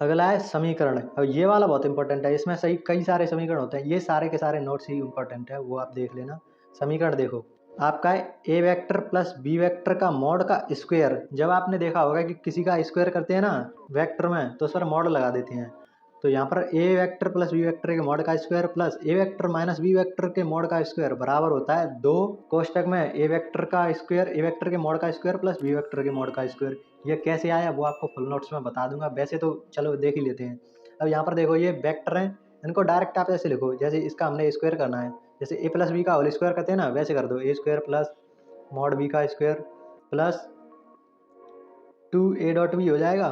अगला है समीकरण। अब ये वाला बहुत इंपॉर्टेंट है, इसमें सही कई सारे समीकरण होते हैं, ये सारे के सारे नोट्स ही इंपॉर्टेंट है, वो आप देख लेना। समीकरण देखो, आपका है A vector plus b vector का मॉड का स्क्वायर। जब आपने देखा होगा कि किसी का स्क्वायर करते हैं ना वेक्टर में, तो उस पर मॉड लगा देते हैं। तो यहाँ पर ए वेक्टर प्लस बी वेक्टर के मॉड का स्क्वायर प्लस ए वेक्टर माइनस बी वेक्टर के मॉड का स्क्वायर बराबर होता है 2 कोष्टक में ए वेक्टर का स्क्वायर, ए वेक्टर के मॉड का स्क्वायर प्लस बी वेक्टर के मॉड का स्क्वायर। ये कैसे आया वो आपको फुल नोट्स में बता दूंगा, वैसे तो चलो देख ही लेते हैं। अब यहाँ पर देखो ये वेक्टर हैं, इनको डायरेक्ट आप ऐसे लिखो जैसे इसका हमने स्क्वायर करना है, जैसे ए प्लस बी का होल स्क्वायर करते हैं ना, वैसे कर दो। A square plus mod b का square plus 2a dot b हो जाएगा,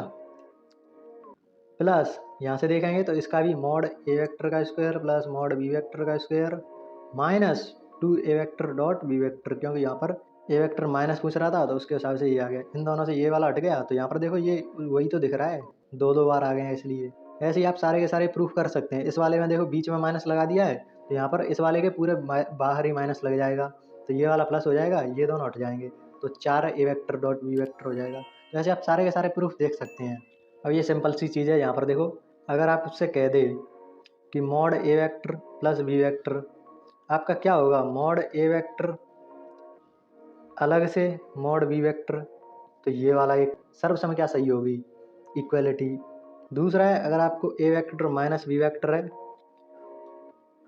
प्लस यहाँ से देखेंगे तो इसका भी मॉड ए वेक्टर का square plus mod b vector का square minus 2a vector dot B vector, क्योंकि यहाँ पर ए वेक्टर माइनस पूछ रहा था तो उसके हिसाब से ये आ गया। इन दोनों से ये वाला हट गया, तो यहाँ पर देखो ये वही तो दिख रहा है, दो दो बार आ गए हैं इसलिए। ऐसे ही आप सारे के सारे प्रूफ कर सकते हैं। इस वाले में देखो बीच में माइनस लगा दिया है, तो यहाँ पर इस वाले के पूरे बाहर ही माइनस लग जाएगा, तो ये वाला प्लस हो जाएगा, ये दोनों हट जाएंगे, तो 4 ए वेक्टर डॉट बी वेक्टर हो जाएगा। तो ऐसे आप सारे के सारे प्रूफ देख सकते हैं। अब ये सिंपल सी चीज़ है, यहाँ पर देखो अगर आप उससे कह दे कि mod a vector plus b vector, आपका क्या होगा, मॉड ए वेक्टर अलग से मॉड बी वेक्टर, तो ये वाला एक सर्वसंख्या सही होगी, इक्वलिटी। दूसरा है अगर आपको ए वेक्टर माइनस बी वेक्टर है,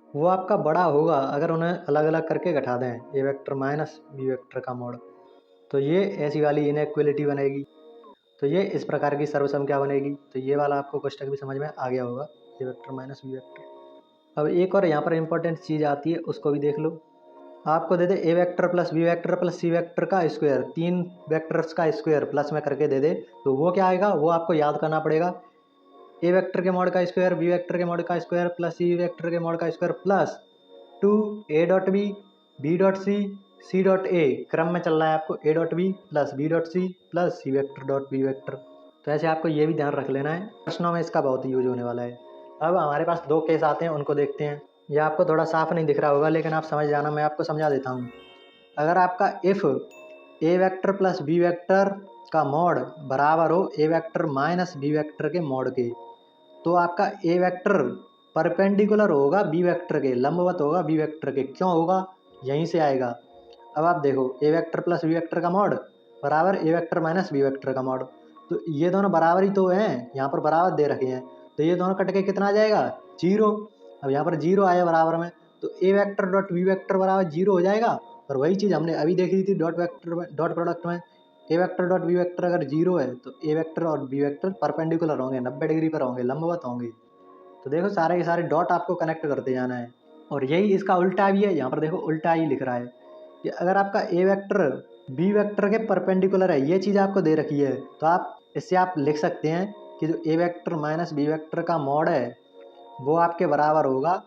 वो आपका बड़ा होगा अगर उन्हें अलग अलग करके घटा दें, ए वेक्टर माइनस बी वेक्टर का मॉड, तो ये ऐसी वाली इनइक्वलिटी बनेगी। तो ये इस प्रकार की सर्वसंख्या बनेगी। तो ये वाला आपको कोष्टक भी समझ में आ गया होगा, a vector minus b vector. अब एक और यहाँ पर इंपॉर्टेंट चीज़ आती है, उसको भी देख लो। आपको दे दे a vector plus b vector plus c vector का स्क्वायर, 3 वेक्टर्स का स्क्वायर प्लस में करके दे दे, तो वो क्या आएगा, वो आपको याद करना पड़ेगा। ए वेक्टर के मॉड का स्क्वायर, बी वेक्टर के मॉड का स्क्वायर प्लस सी वेक्टर के मॉड का square plus 2 a dot b dot c dot a, क्रम में चल रहा है आपको a dot b plus b dot c plus c vector dot B vector. तो ऐसे आपको ये भी ध्यान रख लेना है, प्रश्नों में इसका बहुत यूज होने वाला है। अब हमारे पास 2 केस आते हैं, उनको देखते हैं। यह आपको थोड़ा साफ नहीं दिख रहा होगा, लेकिन आप समझ जाना, मैं आपको समझा देता हूँ। अगर आपका if a vector plus b vector का मॉड बराबर हो a vector minus b vector के मॉड के, तो आपका ए वेक्टर परपेंडिकुलर होगा बी वेक्टर के, लंबवत होगा बी वेक्टर के। क्यों होगा, यहीं से आएगा। अब आप देखो a vector plus b vector का मॉड बराबर ए वेक्टर माइनस बी वेक्टर का मॉड, तो ये दोनों बराबर ही तो हैं, यहाँ पर बराबर दे रखे हैं, तो ये दोनों कट के कितना आ जाएगा, 0। अब यहाँ पर 0 आया बराबर में, तो a vector dot B vector बराबर 0 हो जाएगा। और वही चीज़ हमने अभी देखी थी डॉट वेक्टर में, डॉट प्रोडक्ट में, ए वेक्टर डॉट बी वेक्टर अगर 0 है तो ए वेक्टर और बी वेक्टर परपेंडिकुलर होंगे, 90 डिग्री पर होंगे, लंबवत होंगे। तो देखो सारे के सारे डॉट आपको कनेक्ट करते जाना है। और यही इसका उल्टा भी है, यहाँ पर देखो उल्टा ही लिख रहा है कि अगर आपका ए वेक्टर बी वेक्टर के परपेंडिकुलर है, ये चीज़ आपको दे रखी है, तो आप इससे आप लिख सकते हैं कि जो A vector minus b vector का मॉड है वो आपके बराबर होगा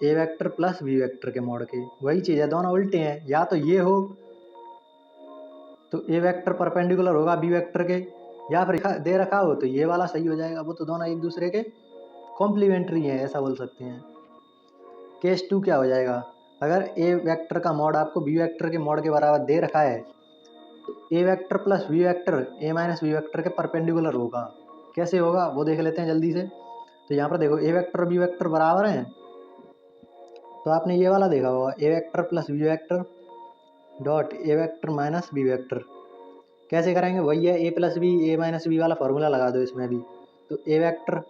a vector plus b vector के मॉड के। वही चीज़ है, दोनों उल्टे हैं, या तो ये हो तो ए वेक्टर परपेंडिकुलर होगा बी वेक्टर के, या फिर दे रखा हो तो ये वाला सही हो जाएगा। वो तो दोनों एक दूसरे के कॉम्प्लीमेंट्री है, ऐसा बोल सकते हैं। केस 2 क्या हो जाएगा, अगर ए वेक्टर का मॉड आपको बी वेक्टर के मॉड के बराबर दे रखा है, तो a vector plus b vector a minus b vector के परपेंडिकुलर होगा। कैसे होगा वो देख लेते हैं जल्दी से। तो यहाँ पर देखो ए वेक्टर और बी वेक्टर बराबर हैं, तो आपने ये वाला देखा होगा, a vector plus b vector dot a vector minus b vector. कैसे करेंगे, वही है a plus b a minus b वाला फॉर्मूला लगा दो इसमें भी, तो a vector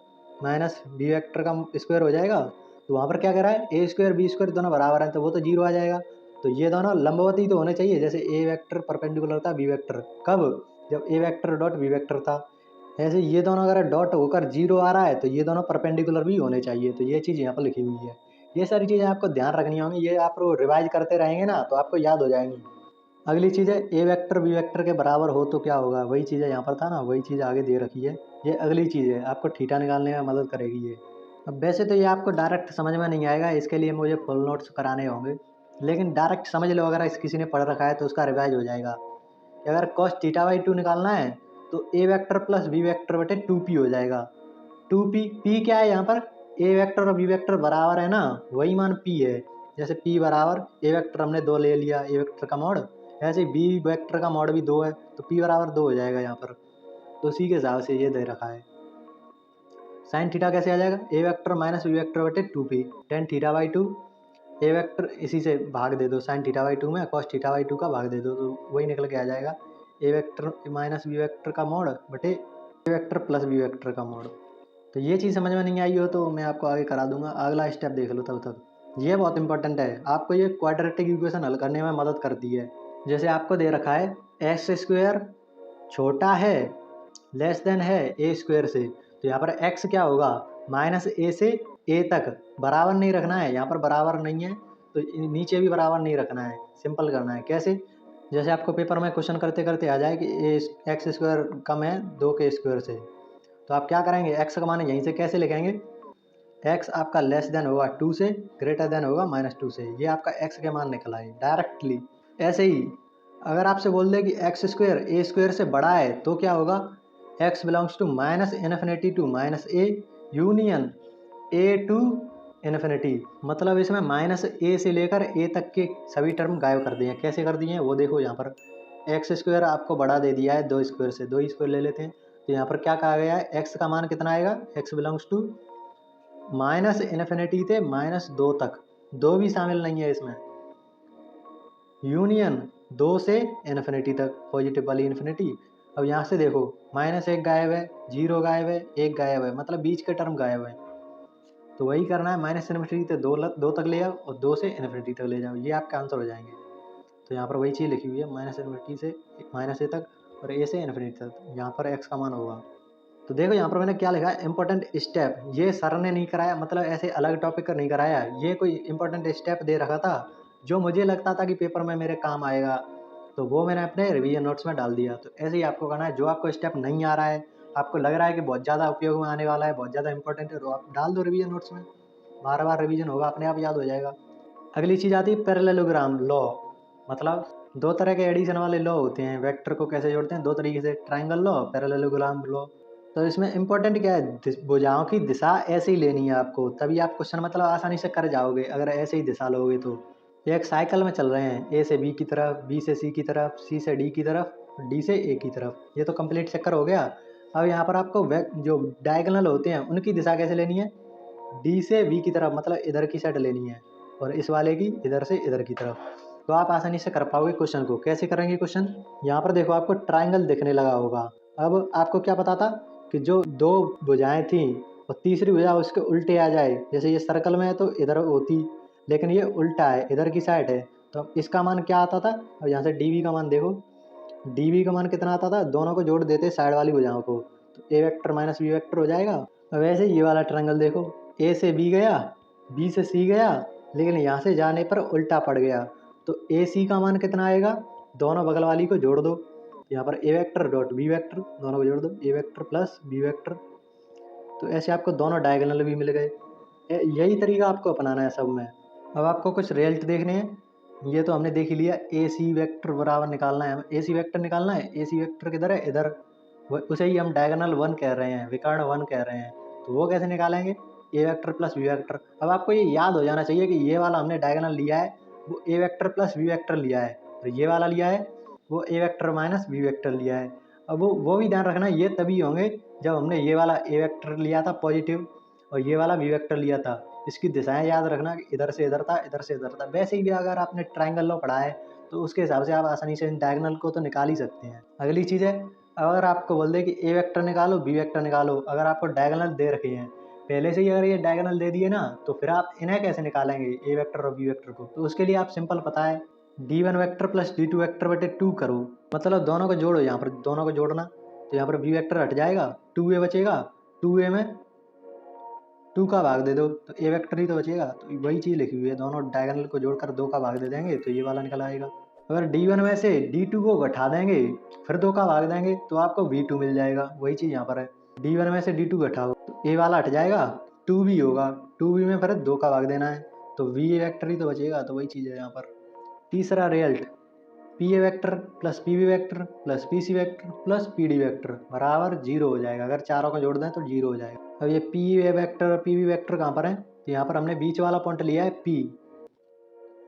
minus b vector का स्क्वायर हो जाएगा। तो वहाँ पर क्या करा है, ए स्क्वायर बी स्क्वायर दोनों बराबर हैं, तो वो तो 0 आ जाएगा। तो ये दोनों लंबवती तो होने चाहिए, जैसे ए वेक्टर परपेंडिकुलर था बी वेक्टर, कब, जब ए वेक्टर डॉट बी वेक्टर था। ऐसे ये दोनों अगर डॉट होकर 0 आ रहा है तो ये दोनों परपेंडिकुलर भी होने चाहिए। तो ये चीज़ यहाँ पर लिखी हुई है। ये सारी चीज़ें आपको ध्यान रखनी होंगी, ये आप रिवाइज करते रहेंगे ना तो आपको याद हो जाएंगी। अगली चीज़ है ए वेक्टर बी वेक्टर के बराबर हो तो क्या होगा, वही चीज़ है यहाँ पर था ना, वही चीज़ आगे दे रखी है। ये अगली चीज़ है, आपको थीटा निकालने में मदद करेगी ये। अब वैसे तो ये आपको डायरेक्ट समझ में नहीं आएगा, इसके लिए मुझे फुल नोट्स कराने होंगे, लेकिन डायरेक्ट समझ लो अगर किसी ने पढ़ रखा है तो उसका रिवाइज हो जाएगा। अगर कॉस थीटा बाई 2 निकालना है तो a vector plus b vector बटे 2p हो जाएगा। 2p, p क्या है यहाँ पर, ए वेक्टर और बी वेक्टर बराबर है ना, वही मान p है। जैसे p बराबर ए वेक्टर हमने 2 ले लिया ए वेक्टर का मॉड, ऐसे बी वेक्टर का मॉड भी 2 है, तो p बराबर 2 हो जाएगा यहाँ पर। तो उसी के हिसाब से ये दे रखा है। साइन थीटा कैसे आ जाएगा, ए वेक्टर माइनस बी वेक्टर बटे 2p tan theta by 2, A vector इसी से भाग दे दो साइन थीटा बाई 2 में, कॉस थीटा बाई 2 का भाग दे दो, तो वही निकल के आ जाएगा ए वेक्टर माइनस बी वेक्टर का मोड बटे ए वेक्टर प्लस बी वेक्टर का मोड। तो ये चीज़ समझ में नहीं आई हो तो मैं आपको आगे करा दूंगा, अगला स्टेप देख लो तब तक। ये बहुत इंपॉर्टेंट है, आपको ये क्वाड्रेटिक इक्वेशन हल करने में मदद करती है। जैसे आपको दे रखा है एक्स स्क्वायर छोटा है लेस देन है ए स्क्वायर से, तो यहाँ पर एक्स क्या होगा माइनस ए से ए तक, बराबर नहीं रखना है, यहाँ पर बराबर नहीं है तो नीचे भी बराबर नहीं रखना है, सिंपल करना है। कैसे, जैसे आपको पेपर में क्वेश्चन करते करते आ जाए कि एक्स स्क्वायर कम है 2 के स्क्वायर से, तो आप क्या करेंगे, एक्स का मान यहीं से कैसे लिखेंगे, एक्स आपका लेस देन होगा 2 से, ग्रेटर देन होगा -2 से, ये आपका एक्स के मान निकल आए डायरेक्टली। ऐसे ही अगर आपसे बोल दे कि एक्स स्क्वायर ए स्क्वायर से बड़ा है तो क्या होगा, x belongs to minus infinity to minus a union a to infinity, मतलब इसमें माइनस ए से लेकर ए तक के सभी टर्म गायब कर दिए हैं। कैसे कर दिए हैं वो देखो, यहाँ पर एक्स स्क्वायर आपको बड़ा दे दिया है 2 स्क्वायर से, 2 स्क्वायर ले लेते हैं, तो यहाँ पर क्या कहा गया है, एक्स का मान कितना आएगा, x belongs to minus infinity से -2 तक, 2 भी शामिल नहीं है इसमें, यूनियन 2 से इन्फिनिटी तक, पॉजिटिव वाली इन्फिनिटी। अब यहाँ से देखो -1 गायब है, 0 गायब है, 1 गायब है, मतलब बीच के टर्म गायब है, तो वही करना है, माइनस इन्फिनिटी से 2 तक ले जाओ और 2 से इन्फिनिटी तक ले जाओ, ये आपका आंसर हो जाएंगे। तो यहाँ पर वही चीज़ लिखी हुई है, माइनस इन्फिनिटी से -a तक और a से इन्फिनिटी तक, यहाँ पर x का मान होगा। तो देखो यहाँ पर मैंने क्या लिखा है, इंपॉर्टेंट स्टेप, ये सर ने नहीं कराया, मतलब ऐसे अलग टॉपिक का नहीं कराया, ये कोई इंपॉर्टेंट स्टेप दे रखा था जो मुझे लगता था कि पेपर में मेरे काम आएगा, तो वो मैंने अपने रिवीजन नोट्स में डाल दिया। तो ऐसे ही आपको करना है, जो आपको स्टेप नहीं आ रहा है, आपको लग रहा है कि बहुत ज़्यादा उपयोग में आने वाला है, बहुत ज़्यादा इंपॉर्टेंट है, तो आप डाल दो रिवीजन नोट्स में, बार बार रिवीजन होगा, अपने आप याद हो जाएगा। अगली चीज़ आती है पैरेललोग्राम लॉ, मतलब 2 तरह के एडिशन वाले लॉ होते हैं, वेक्टर को कैसे जोड़ते हैं 2 तरीके से, ट्राइंगल लॉ, पैरेललोग्राम लॉ। तो इसमें इंपॉर्टेंट क्या है, भुजाओं की दिशा ऐसे ही लेनी है आपको, तभी आप क्वेश्चन मतलब आसानी से कर जाओगे, अगर ऐसे ही दिशा लोगे तो। एक साइकिल में चल रहे हैं, ए से बी की तरफ, बी से सी की तरफ, सी से डी की तरफ, डी से ए की तरफ, ये तो कंप्लीट चक्कर हो गया। अब यहाँ पर आपको जो डायगोनल होते हैं उनकी दिशा कैसे लेनी है, डी से बी की तरफ, मतलब इधर की साइड लेनी है, और इस वाले की इधर से इधर की तरफ, तो आप आसानी से कर पाओगे क्वेश्चन को। कैसे करेंगे क्वेश्चन, यहाँ पर देखो आपको ट्राइंगल दिखने लगा होगा। अब आपको क्या पता था कि जो 2 भुजाएं थी और तीसरी भुजा उसके उल्टे आ जाए, जैसे ये सर्कल में है तो इधर होती, लेकिन ये उल्टा है, इधर की साइड है, तो इसका मान क्या आता था। अब यहाँ से डी का मान देखो, डी का मान कितना आता था, दोनों को जोड़ देते साइड वाली भुजाओं को, तो a vector minus b vector हो जाएगा। अब ऐसे ये वाला ट्रायंगल देखो, ए से बी गया, बी से सी गया, लेकिन यहाँ से जाने पर उल्टा पड़ गया, तो ए सी का मान कितना आएगा, दोनों बगल वाली को जोड़ दो, यहाँ पर ए वेक्टर डॉट बी वेक्टर, दोनों को जोड़ दो, ए वेक्टर प्लस बी वेक्टर, तो ऐसे आपको दोनों डायगोनल भी मिल गए। यही तरीका आपको अपनाना है सब में। अब आपको कुछ रिजल्ट देखने हैं, ये तो हमने देख ही लिया, ए सी वेक्टर बराबर निकालना है, ए सी वेक्टर निकालना है, ए सी वेक्टर किधर है, इधर, उसे ही हम डायगोनल 1 कह रहे हैं, विकर्ण 1 कह रहे हैं, तो वो कैसे निकालेंगे, ए वेक्टर प्लस बी वेक्टर। अब आपको ये याद हो जाना चाहिए कि ये वाला हमने डायगोनल लिया है वो ए वेक्टर प्लस बी वेक्टर लिया है, और ये वाला लिया है वो ए वेक्टर माइनस बी वेक्टर लिया है। अब वो भी ध्यान रखना, ये तभी होंगे जब हमने ये वाला ए वेक्टर लिया था पॉजिटिव और ये वाला बी वेक्टर लिया था, इसकी दिशाएं याद रखना कि इधर से इधर था, इधर से इधर था। वैसे ही भी अगर आपने ट्रायंगल लॉ पढ़ा है तो उसके हिसाब से आप आसानी से इन डायगोनल को तो निकाल ही सकते हैं। अगली चीज़ है, अगर आपको बोल दे कि ए वेक्टर निकालो बी वेक्टर निकालो, अगर आपको डायगोनल दे रखे हैं पहले से ही, अगर ये डायगोनल दे दिए ना, तो फिर आप इन्हें कैसे निकालेंगे ए वेक्टर और बी वेक्टर को, तो उसके लिए आप सिंपल पता है d1 vector plus d2 vector बटे 2 करो, मतलब दोनों को जोड़ो, यहाँ पर दोनों को जोड़ना, तो यहाँ पर बी वेक्टर हट जाएगा, 2a बचेगा, 2a में 2 का भाग दे दो तो ए वेक्टर ही तो बचेगा, तो वही चीज़ लिखी हुई है, दोनों डायगोनल को जोड़कर 2 का भाग दे देंगे तो ये वाला निकल आएगा। अगर d1 में से d2 को घटा देंगे फिर 2 का भाग देंगे तो आपको v2 मिल जाएगा, वही चीज़ यहाँ पर है, d1 में से d2 घटाओ तो a वाला हट जाएगा, 2b होगा, 2b में फिर 2 का भाग देना है तो v वेक्टर ही तो बचेगा, तो वही चीज़ है यहाँ पर। तीसरा result, p a vector plus p b vector plus p c vector plus p d vector बराबर 0 हो जाएगा, अगर चारों को जोड़ दें तो 0 हो जाएगा। अब ये पी ए वेक्टर और पी बी वेक्टर कहाँ पर है, तो यहाँ पर हमने बीच वाला पॉइंट लिया है P,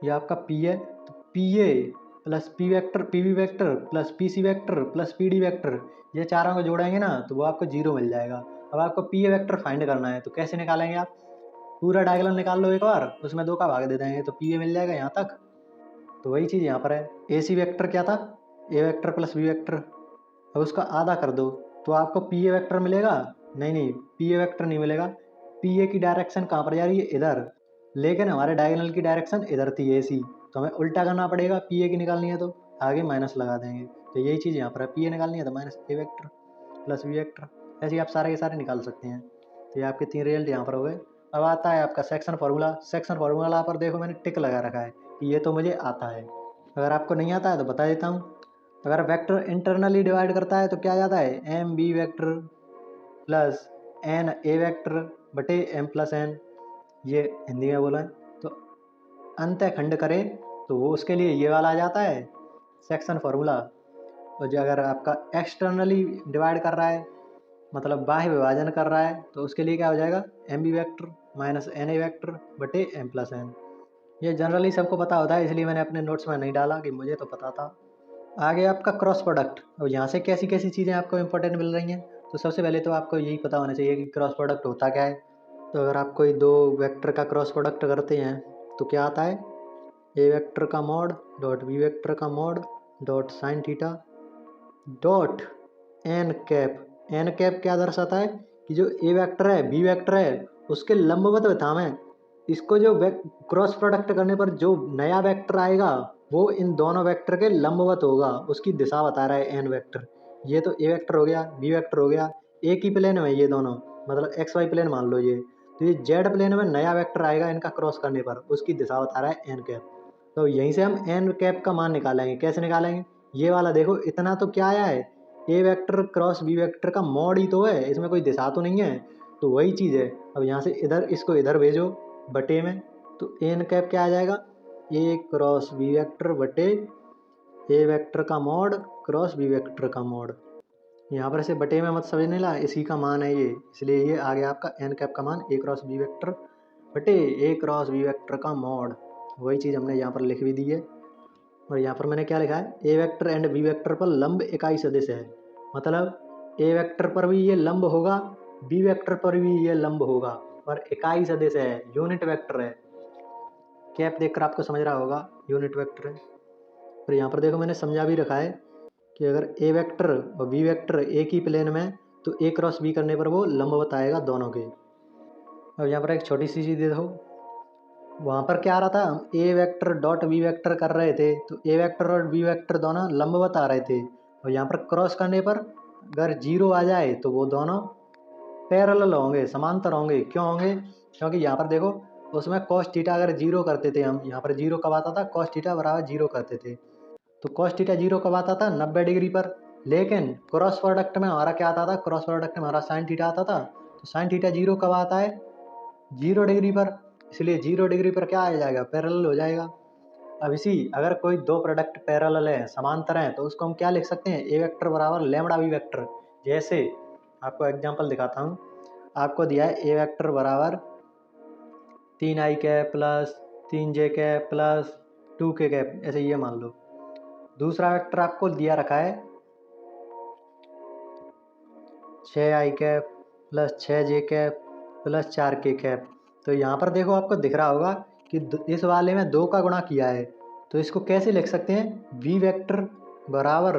ये आपका P है, तो p a plus p vector p b vector plus p c vector plus p d vector, ये चारों को जोड़ेंगे ना तो वो आपको 0 मिल जाएगा। अब आपको पी ए वेक्टर फाइंड करना है, तो कैसे निकालेंगे आप? पूरा डायगोनल निकाल लो एक बार, उसमें 2 का भाग दे देंगे तो पी ए मिल जाएगा यहाँ तक। तो वही चीज़ यहाँ पर है, ए सी वेक्टर क्या था? ए वेक्टर प्लस बी वेक्टर। अब उसका आधा कर दो तो आपको पी ए वेक्टर मिलेगा? नहीं, पी ए वेक्टर नहीं मिलेगा। पी ए की डायरेक्शन कहाँ पर जा रही है? इधर, लेकिन हमारे डायगोनल की डायरेक्शन इधर थी ए सी, तो हमें उल्टा करना पड़ेगा। पी ए की निकालनी है तो आगे माइनस लगा देंगे। तो यही चीज़ यहाँ पर है, पी ए निकालनी है तो माइनस ए वेक्टर प्लस बी वेक्टर। ऐसे ही आप सारे के सारे निकाल सकते हैं। तो ये आपके 3 रिजल्ट यहाँ पर हो गए। अब आता है आपका सेक्शन फार्मूला। सेक्शन फार्मूला पर देखो मैंने टिक लगा रखा है कि ये तो मुझे आता है। अगर आपको नहीं आता है तो बता देता हूँ। अगर वेक्टर इंटरनली डिवाइड करता है तो क्या जाता है? M B vector plus n ए वेक्टर बटे एम प्लस एन, ये हिंदी में बोला है। तो अंतः खंड करें तो वो उसके लिए ये वाला आ जाता है सेक्शन फार्मूला। और जो अगर आपका एक्सटर्नली डिवाइड कर रहा है, मतलब बाह्य विभाजन कर रहा है, तो उसके लिए क्या हो जाएगा? M B vector minus N ए वेक्टर बटे एम प्लस एन। ये जनरली सबको पता होता है, इसलिए मैंने अपने नोट्स में नहीं डाला कि मुझे तो पता था। आगे आपका क्रॉस प्रोडक्ट। अब यहाँ से कैसी कैसी चीज़ें आपको इंपॉर्टेंट मिल रही हैं, तो सबसे पहले तो आपको यही पता होना चाहिए कि क्रॉस प्रोडक्ट होता क्या है। तो अगर आप कोई 2 वेक्टर का क्रॉस प्रोडक्ट करते हैं तो क्या आता है? ए वेक्टर का मॉड डॉट बी वेक्टर का mod dot sine theta dot N cap. N cap क्या दर्शाता है? कि जो ए वेक्टर है बी वेक्टर है उसके लंबवत बता में, इसको जो क्रॉस प्रोडक्ट करने पर जो नया वेक्टर आएगा वो इन दोनों वेक्टर के लंबवत होगा, उसकी दिशा बता रहा है एन वेक्टर। ये तो ए वेक्टर हो गया, बी वेक्टर हो गया, एक ही प्लेन में ये दोनों, मतलब एक्स वाई प्लेन मान लो ये। तो ये जेड प्लेन में नया वेक्टर आएगा इनका क्रॉस करने पर, उसकी दिशा बता रहा है एन कैप। तो यहीं से हम एन कैप का मान निकालेंगे। कैसे निकालेंगे? ये वाला देखो, इतना तो क्या आया है? A vector cross B vector का मॉड ही तो है, इसमें कोई दिशा तो नहीं है। तो वही चीज़ है। अब यहाँ से इधर इसको इधर भेजो बटे में, तो एन कैप क्या आ जाएगा? ए क्रॉस बी वेक्टर बटे ए वेक्टर का मॉड क्रॉस बी वेक्टर का मॉड। यहाँ पर इसे बटे में मत समझने ला, इसी का मान है ये, इसलिए ये आ गया आपका एन कैप का मान ए क्रॉस बी वेक्टर बटे ए क्रॉस बी वेक्टर का मॉड। वही चीज़ हमने यहाँ पर लिख भी दी है। और यहाँ पर मैंने क्या लिखा है? A vector and B vector पर लंब इकाई सदिश है, मतलब ए वेक्टर पर भी ये लंब होगा, बी वेक्टर पर भी ये लंब होगा, और इकाई सदिश है, यूनिट वेक्टर है। कैप देखकर आपको समझ रहा होगा यूनिट वेक्टर है। और यहाँ पर देखो मैंने समझा भी रखा है कि अगर ए वेक्टर और बी वेक्टर एक ही प्लेन में, तो ए क्रॉस बी करने पर वो लंबवत आएगा दोनों के। अब यहाँ पर एक छोटी सी चीज़ देखो, वहाँ पर क्या आ रहा था? हम ए वेक्टर डॉट बी वेक्टर कर रहे थे, तो ए वेक्टर और बी वेक्टर दोनों लंबवत आ रहे थे। और यहाँ पर क्रॉस करने पर अगर 0 आ जाए तो वो दोनों पैरेलल होंगे, समांतर होंगे। क्यों होंगे? क्योंकि यहाँ पर देखो, उसमें कॉस थीटा अगर 0 करते थे हम, यहाँ पर 0 कब आता था? कॉस थीटा बराबर 0 करते थे। तो कॉस थीटा 0 कब आता था? 90 डिग्री पर। लेकिन क्रॉस प्रोडक्ट में हमारा क्या आता था? क्रॉस प्रोडक्ट में हमारा साइन थीटा आता था। तो साइन थीटा 0 कब आता है? 0 डिग्री पर। इसलिए 0 डिग्री पर क्या आ जाएगा? पैरेलल हो जाएगा। अब इसी अगर कोई 2 प्रोडक्ट पैरेलल है, समांतर हैं, तो उसको हम क्या लिख सकते हैं? ए वेक्टर बराबर लैम्बडा बी वेक्टर। जैसे आपको एग्जांपल दिखाता हूँ। आपको दिया है ए वेक्टर बराबर 3i cap plus 3j cap plus 2k cap, ऐसे ये मान लो। दूसरा वेक्टर आपको दिया रखा है 6i cap plus 6j cap plus 4k cap. तो यहाँ पर देखो आपको दिख रहा होगा कि इस वाले में 2 का गुणा किया है, तो इसको कैसे लिख सकते हैं? v वेक्टर बराबर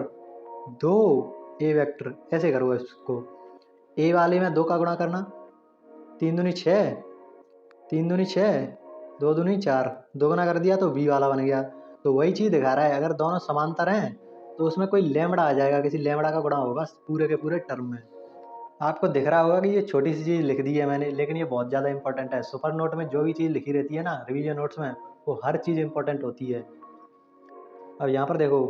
2 ए वेक्टर, ऐसे करो इसको। ए वाले में 2 का गुणा करना, 3 दूनी 6, 3 दूनी 6, 2 दूनी 4, 2 गुना कर दिया तो बी वाला बन गया। तो वही चीज़ दिखा रहा है, अगर दोनों समांतर हैं तो उसमें कोई लैम्बडा आ जाएगा, किसी लैम्बडा का गुणा होगा पूरे के पूरे टर्म में। आपको दिख रहा होगा कि ये छोटी सी चीज़ लिख दी है मैंने, लेकिन ये बहुत ज़्यादा इंपॉर्टेंट है। सुपर नोट में जो भी चीज़ लिखी रहती है ना, रिवीजन नोट्स में, वो हर चीज़ इंपॉर्टेंट होती है। अब यहाँ पर देखो,